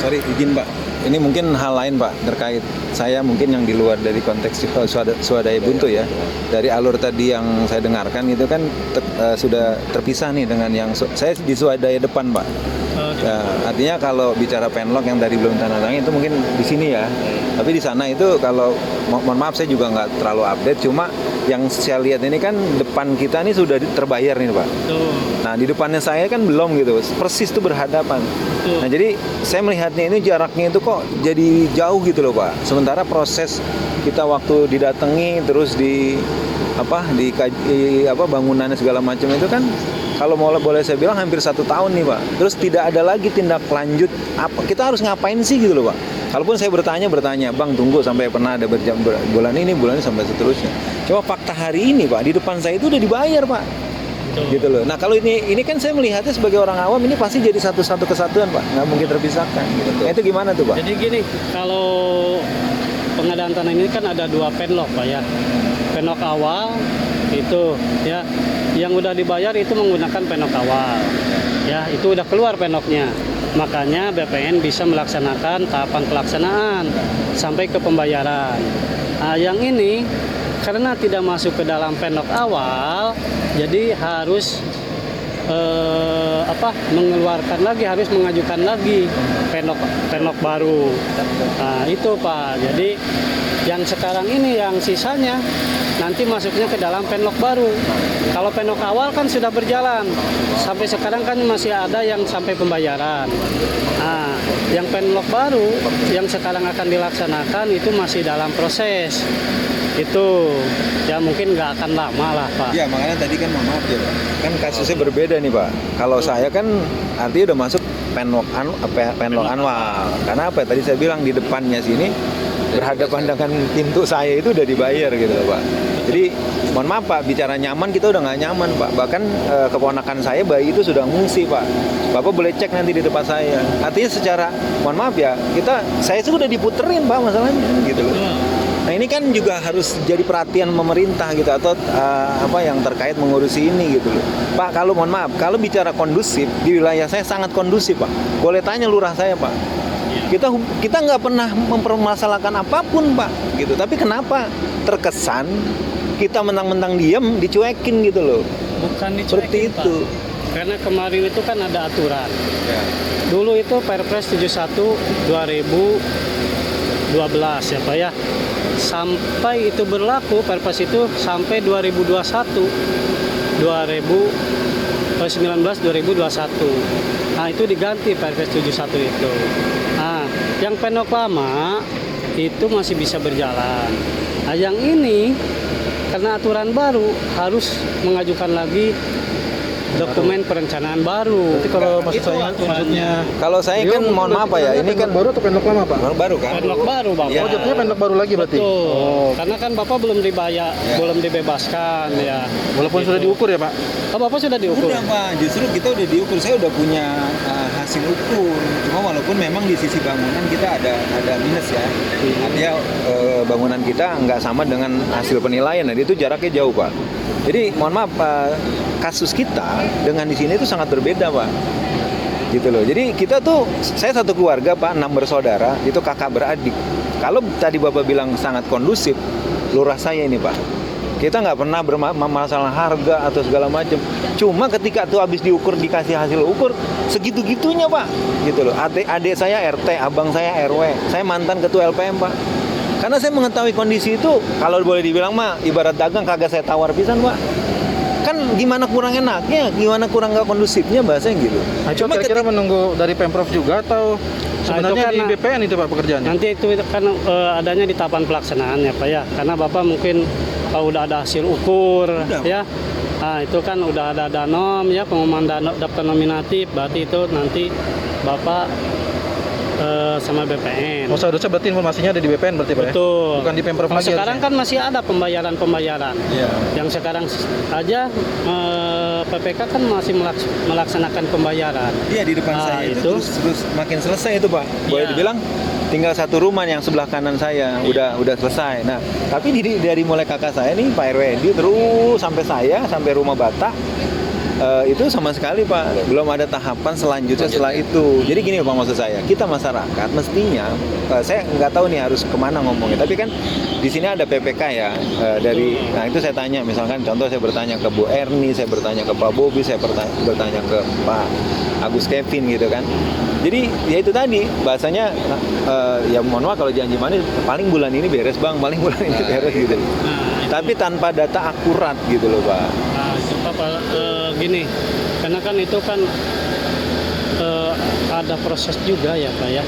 sorry izin Pak. Ini mungkin hal lain Pak terkait saya mungkin yang di luar dari konteks swadaya buntu ya. Dari alur tadi yang saya dengarkan itu kan sudah terpisah nih dengan yang saya di swadaya depan Pak. Ya, artinya kalau bicara penlok yang dari belum tanda tangan itu mungkin di sini ya. Tapi di sana itu kalau mohon maaf saya juga nggak terlalu update. Cuma yang saya lihat ini kan depan kita ini sudah terbayar nih Pak. Nah di depannya saya kan belum gitu. Persis itu berhadapan. Nah jadi saya melihatnya ini jaraknya itu kok jadi jauh gitu loh Pak. Sementara proses kita waktu didatangi terus di bangunannya segala macam itu kan kalau boleh saya bilang hampir 1 tahun nih Pak. Terus tidak ada lagi tindak lanjut apa kita harus ngapain sih gitu loh Pak. Kalaupun saya bertanya, Bang tunggu sampai pernah ada bulan ini sampai seterusnya. Coba fakta hari ini Pak, di depan saya itu udah dibayar Pak. Gitu loh. Nah kalau ini kan saya melihatnya sebagai orang awam ini pasti jadi satu kesatuan Pak, nggak mungkin terpisahkan. Gitu. Nah, itu gimana tuh Pak? Jadi gini, kalau pengadaan tanah ini kan ada 2 penlok Pak ya. Penlok awal itu ya, yang udah dibayar itu menggunakan penlok awal. Ya itu udah keluar penloknya. Makanya BPN bisa melaksanakan tahapan pelaksanaan sampai ke pembayaran. Nah, yang ini karena tidak masuk ke dalam penlok awal, jadi harus mengeluarkan lagi, harus mengajukan lagi penlok baru. Nah, itu Pak. Jadi yang sekarang ini yang sisanya nanti masuknya ke dalam penlok baru. Kalau penlok awal kan sudah berjalan. Sampai sekarang kan masih ada yang sampai pembayaran. Nah, yang penlok baru yang sekarang akan dilaksanakan itu masih dalam proses. Itu ya mungkin nggak akan lama lah Pak. Ya makanya tadi kan maaf ya Pak. Kan kasusnya berbeda nih Pak. Kalau saya kan artinya udah masuk penlok anwal. Karena apa? Tadi saya bilang di depannya sini berhadapan dengan pintu saya itu udah dibayar gitu Pak. Jadi mohon maaf Pak, bicara nyaman kita udah nggak nyaman Pak. Bahkan keponakan saya bayi itu sudah ngungsi Pak. Bapak boleh cek nanti di depan saya. Artinya secara mohon maaf ya, saya sudah diputerin Pak masalahnya gitu loh. Nah ini kan juga harus jadi perhatian pemerintah gitu atau yang terkait mengurusi ini gitu loh. Pak kalau mohon maaf, kalau bicara kondusif di wilayah saya sangat kondusif Pak. Boleh tanya lurah saya Pak. Kita nggak pernah mempermasalahkan apapun Pak gitu. Tapi kenapa terkesan kita mentang-mentang diam dicuekin gitu loh. Bukan dicuekin seperti itu Pak. Karena kemarin itu kan ada aturan ya. Dulu itu Perpres 71 2012 ya Pak ya. Sampai itu berlaku Perpres itu sampai 2021 2021. Nah itu diganti Perpres 71 itu. Nah yang penlok lama itu masih bisa berjalan. Nah yang ini karena aturan baru harus mengajukan lagi dokumen perencanaan baru. Berarti kalau maksud saya maksudnya kalau saya kan mohon maaf Pak ya, ini kan baru atau penlok lama Pak? Baru kan? Penlok baru Bapak. Ya. Oh jatuhnya penlok baru lagi berarti? Betul. Oh. Karena kan Bapak belum dibayar, belum dibebaskan ya. Walaupun gitu. sudah diukur ya Pak? Oh, Bapak sudah diukur? Udah Pak, justru kita udah diukur. Saya udah punya hasil ukur. Cuma walaupun memang di sisi bangunan kita ada minus ya. Artinya bangunan kita nggak sama dengan hasil penilaian. Nah itu jaraknya jauh Pak. Jadi mohon maaf kasus kita dengan di sini itu sangat berbeda Pak. Gitu loh. Jadi kita tuh saya satu keluarga Pak, 6 bersaudara, itu kakak beradik. Kalau tadi Bapak bilang sangat kondusif, lurah saya ini Pak. Kita nggak pernah bermasalah harga atau segala macam. Cuma ketika tuh habis diukur dikasih hasil ukur segitu-gitunya Pak. Gitu loh. Adik saya RT, abang saya RW. Saya mantan ketua LPM Pak. Karena saya mengetahui kondisi itu, kalau boleh dibilang mah ibarat dagang kagak saya tawar pisan Pak. Kan gimana kurang enaknya, gimana kurang nggak kondusifnya bahasanya gitu. Nah, cuma kira-kira menunggu dari Pemprov juga atau sebenarnya di karena, BPN itu Pak pekerjaannya? Nanti itu kan adanya di tahapan pelaksanaan ya Pak ya. Karena Bapak mungkin udah ada hasil ukur ya. Nah, itu kan udah ada danom ya, pengumuman daftar nominatif, berarti itu nanti Bapak sama BPN. Oh seharusnya berarti informasinya ada di BPN berarti Pak ya? Betul. Bukan di Pemprov lagi sekarang kan masih ada pembayaran. Yeah. Yang sekarang aja PPK kan masih melaksanakan pembayaran. Iya di depan saya itu terus makin selesai itu Pak. Boleh dibilang tinggal satu rumah yang sebelah kanan saya udah selesai. Nah tapi dari mulai kakak saya nih Pak RW terus sampai saya sampai rumah Batak itu sama sekali Pak belum ada tahapan selanjutnya setelah itu. Jadi gini Pak, maksud saya, kita masyarakat mestinya, saya nggak tahu nih harus kemana ngomongnya, tapi kan di sini ada PPK ya, dari, nah itu saya tanya, misalkan contoh saya bertanya ke Bu Erni, saya bertanya ke Pak Bobi, saya bertanya ke Pak Agus Kevin gitu kan. Jadi ya itu tadi bahasanya, ya mohon maaf kalau janji manis, paling bulan ini beres Bang, paling bulan ini beres gitu. Tapi tanpa data akurat gitu loh Pak. Nah, gini, karena kan itu kan ada proses juga ya Pak ya.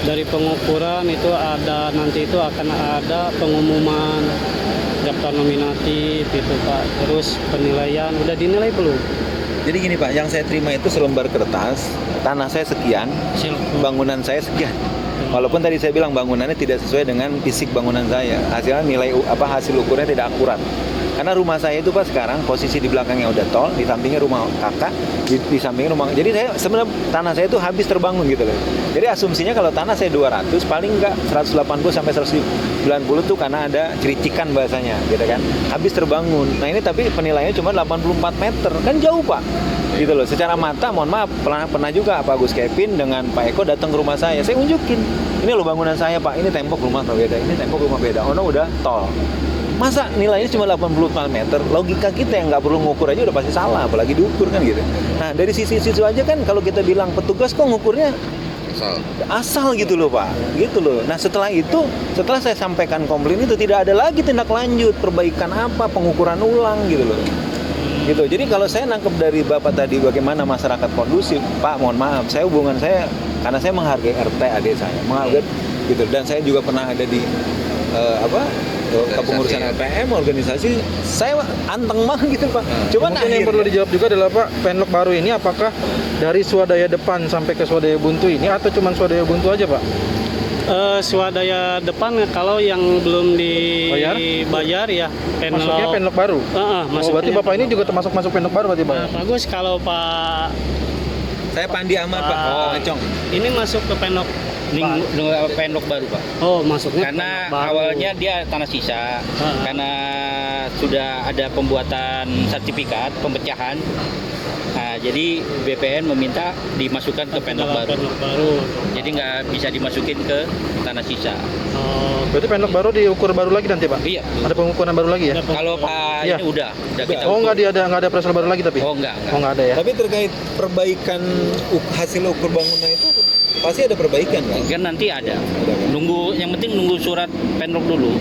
Dari pengukuran itu ada, nanti itu akan ada pengumuman daftar nominatif gitu Pak. Terus penilaian, udah dinilai belum? Jadi gini Pak, yang saya terima itu selembar kertas, tanah saya sekian, bangunan saya sekian. Walaupun tadi saya bilang bangunannya tidak sesuai dengan fisik bangunan saya, hasilnya hasil ukurnya tidak akurat. Karena rumah saya itu Pak sekarang posisi di belakangnya udah tol, di sampingnya rumah kakak, di sampingnya rumah. Jadi saya sebenarnya tanah saya itu habis terbangun gitu loh. Jadi asumsinya kalau tanah saya 200, paling enggak 180 sampai 190 tuh karena ada cericikan bahasanya gitu kan. Habis terbangun. Nah ini tapi penilaiannya cuma 84 meter, kan jauh Pak. Gitu loh. Secara mata mohon maaf, pernah juga Pak Gus Kevin dengan Pak Eko datang ke rumah saya unjukin. Ini loh bangunan saya Pak, ini tembok rumah berbeda, ini tembok rumah beda. Oh no, udah tol. Masa nilainya cuma 84 meter? Logika kita yang nggak perlu ngukur aja udah pasti salah, apalagi diukur kan gitu. Nah dari sisi aja kan kalau kita bilang petugas kok ngukurnya asal gitu loh Pak, gitu loh. Nah setelah saya sampaikan komplain itu tidak ada lagi tindak lanjut, perbaikan apa, pengukuran ulang gitu loh. Gitu. Jadi kalau saya nangkep dari Bapak tadi bagaimana masyarakat kondusif, Pak mohon maaf, hubungan saya karena saya menghargai RT adik saya, menghargai gitu, dan saya juga pernah ada di kepengurusan LPM, organisasi, saya anteng banget gitu Pak. Cuman mungkin yang perlu dijawab juga adalah Pak, penlok baru ini apakah dari swadaya depan sampai ke swadaya buntu ini atau cuma swadaya buntu aja Pak? Swadaya depan kalau yang belum dibayar ya penlok. Masuknya penlok baru? Berarti Bapak ini juga termasuk masuk penlok baru berarti Pak? Bagus kalau Pak. Saya Pandi Ahmad Pak, Acong. Ini masuk ke penlok penlok baru Pak. Oh masuknya karena awalnya dia tanah sisa, karena sudah ada pembuatan sertifikat pemecahan. Nah, jadi BPN meminta dimasukkan ke penlok baru. Jadi nggak bisa dimasukin ke tanah sisa. Berarti penlok baru diukur baru lagi nanti Pak? Iya. Ada pengukuran baru lagi ya? Kalau Pak ini udah kita ukur. Nggak ada proses baru lagi tapi? Enggak. Nggak ada ya? Tapi terkait perbaikan hasil ukur bangunan itu pasti ada perbaikan kan? Kan nanti ada. Yang penting nunggu surat penlok dulu.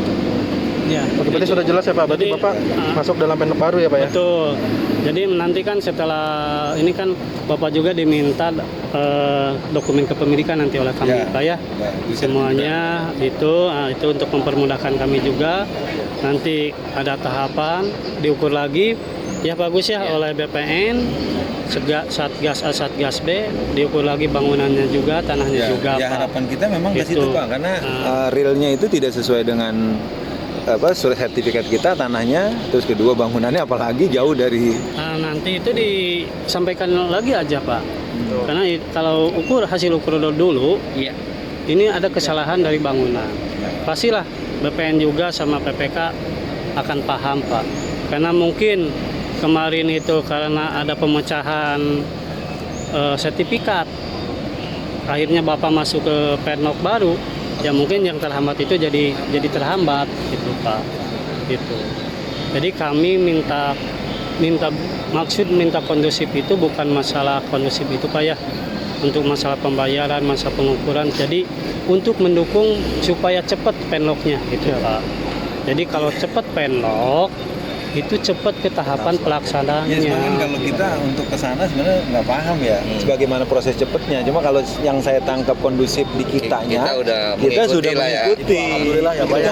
Ya. Oke, berarti sudah jelas ya Pak. Berarti Bapak masuk dalam penlok baru ya Pak ya? Betul. Jadi nanti kan setelah ini kan Bapak juga diminta dokumen kepemilikan nanti oleh kami Pak ya. Semuanya itu untuk mempermudahkan kami juga. Nanti ada tahapan diukur lagi ya bagus ya oleh BPN. Satgas A, Satgas B, diukur lagi bangunannya juga, tanahnya juga. Ya Pak. harapan kita memang ke situ Pak, karena realnya itu tidak sesuai dengan surat sertifikat kita tanahnya, terus kedua bangunannya apalagi jauh dari. Nanti itu disampaikan lagi aja Pak, karena kalau hasil ukur dulu, ini ada kesalahan dari bangunan. Pastilah BPN juga sama PPK akan paham Pak, karena mungkin kemarin itu karena ada pemecahan sertifikat, akhirnya Bapak masuk ke penlok baru, ya mungkin yang terhambat itu jadi terhambat gitu Pak. Gitu. Jadi kami minta kondusif itu bukan masalah kondusif itu Pak ya, untuk masalah pembayaran, masalah pengukuran. Jadi untuk mendukung supaya cepat penloknya gitu Pak. Jadi kalau cepat penlok itu cepat ke tahapan pelaksanaannya. Ya sebenarnya kalau kita untuk ke sana sebenarnya nggak paham ya sebagaimana proses cepatnya. Cuma kalau yang saya tangkap kondusif di kitanya, kita sudah mengikuti. Alhamdulillah ya Pak ya.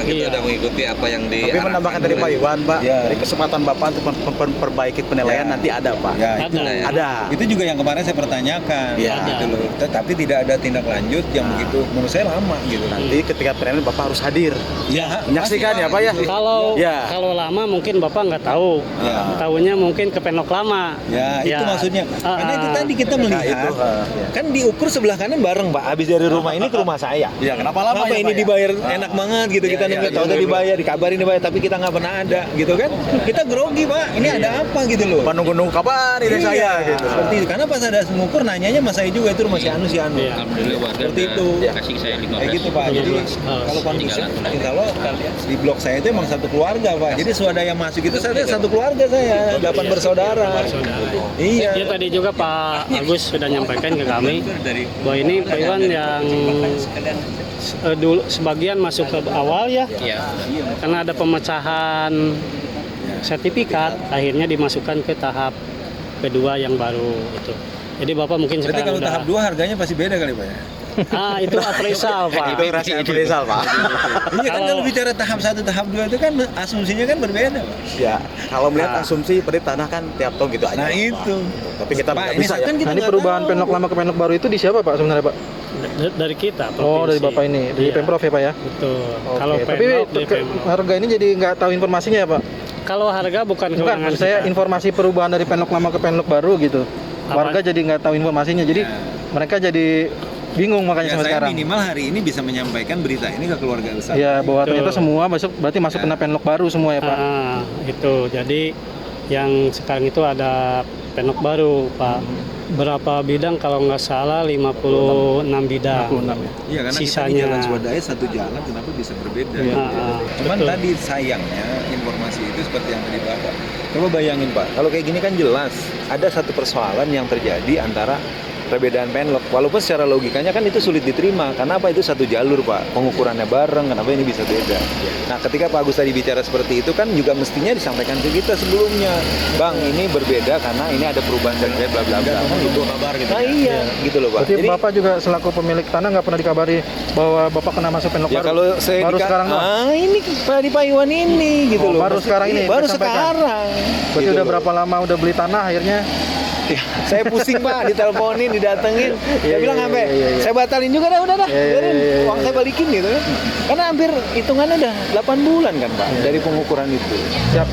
Kita udah mengikuti apa yang di. Tapi menambahkan dari Pak Iwan Pak, dari kesempatan Bapak untuk memperbaiki penilaian nanti ada Pak. Ya, Ada. Itu juga yang kemarin saya pertanyakan. Gitu loh. Tapi tidak ada tindak lanjut yang begitu menurut saya lama gitu. Nanti ketika penilaian Bapak harus hadir. Ya, Menyaksikan ya Pak ya. Kalau lama mungkin Bapak nggak tahu. Ya. Tahunya mungkin ke Penlok lama. Ya, itu maksudnya. Karena itu tadi kita Nah, melihat, itu, kan diukur sebelah kanan bareng Pak. Habis dari rumah ini ke rumah saya. Iya, kenapa lama Kenapa ya, ini Pak, ya? dibayar enak banget gitu, kita nunggu tahu tadi dibayar, dikabarin dibayar, tapi kita nggak pernah ada gitu kan? Kita grogi Pak. Ini ada apa gitu loh? Nunggu kabar ini Iya, saya gitu. seperti itu. Karena pas ada mengukur nanyanya sama saya juga, itu rumah si Anu. Iya. Alhamdulillah warga Seperti udah itu. kasih saya 15. Kayak gitu Pak. Jadi kalau kondusif, insya Allah di blok saya itu emang satu keluarga Pak. Jadi swadaya masuk itu saya satu keluarga saya, 8 bersaudara. Iya. Ya tadi juga Pak Agus sudah nyampaikan ke kami bahwa ini Pak Iwan yang dulu sebagian masuk ke awal ya, Iya. karena ada pemecahan sertifikat, akhirnya dimasukkan ke tahap kedua yang baru itu. Jadi Bapak mungkin Berarti sekarang kalau tahap 2 harganya pasti beda kali Pak ya? itu appraisal Pak. Itu rahasia appraisal, Pak. Iya kan kalau bicara tahap 1, tahap 2 itu kan asumsinya kan berbeda Pak. Ya, kalau melihat asumsi berarti tanah kan tiap tahun gitu aja. Nah Pak. itu. Tapi kita Pak, nggak ini bisa ya. kan kita Nah, ini nggak perubahan tahu. Penlok lama ke Penlok baru itu di siapa Pak sebenarnya Pak? Dari kita. Oh, dari provinsi. Bapak ini, dari Iya, Pemprov ya Pak ya? Betul. Oke. Kalau Tapi Penlok dari Pemprov. harga ini jadi nggak tahu informasinya ya Pak? Kalau harga bukan Bukan, kewenangan maksud saya kita. informasi perubahan dari Penlok lama ke Penlok baru gitu. Apa? Warga jadi nggak tahu informasinya, jadi mereka jadi bingung makanya Ya, sampai saya sekarang. minimal hari ini bisa menyampaikan berita ini ke keluarga besar. Ya, bahwa Betul. ternyata semua berarti masuk kena Penlok baru semua ya Pak. Itu jadi yang sekarang itu ada Penlok baru Pak. Berapa bidang kalau nggak salah 56 bidang. 56 ya. Iya karena kita di Sisanya. jalan swadaya satu jalan, kenapa bisa berbeda? Iya. Cuman Betul. tadi sayangnya informasi itu seperti yang tadi Bapak. Coba bayangin Pak, kalau kayak gini kan jelas ada satu persoalan yang terjadi antara perbedaan Penlok. Walaupun secara logikanya kan itu sulit diterima. Karena apa, itu satu jalur Pak, pengukurannya bareng, kenapa ini bisa beda? Nah ketika Pak Agus tadi bicara seperti itu kan juga mestinya disampaikan ke kita sebelumnya, Bang ini berbeda karena ini ada perubahan dan bla bla bla. Kan gitu kabar gitu. Nah iya, gitu loh Pak. Berarti Bapak juga selaku pemilik tanah nggak pernah dikabari bahwa Bapak kena masuk Penlok ya baru? kalau saya baru sekarang doang? ini di Pak Iwan ini gitu Oh, loh. baru sekarang ini Baru disampaikan? sekarang. Berarti Gitu udah loh. berapa lama udah beli tanah akhirnya? Ya, saya pusing Pak, diteleponin, didatengin. Saya Iya, bilang iya, sampai iya, iya. saya batalin juga dah, udah dah. Iya, iya, Biarin, iya, iya. uang saya balikin gitu kan. Karena hampir hitungannya udah 8 bulan kan Pak Iya. dari pengukuran itu. Siap.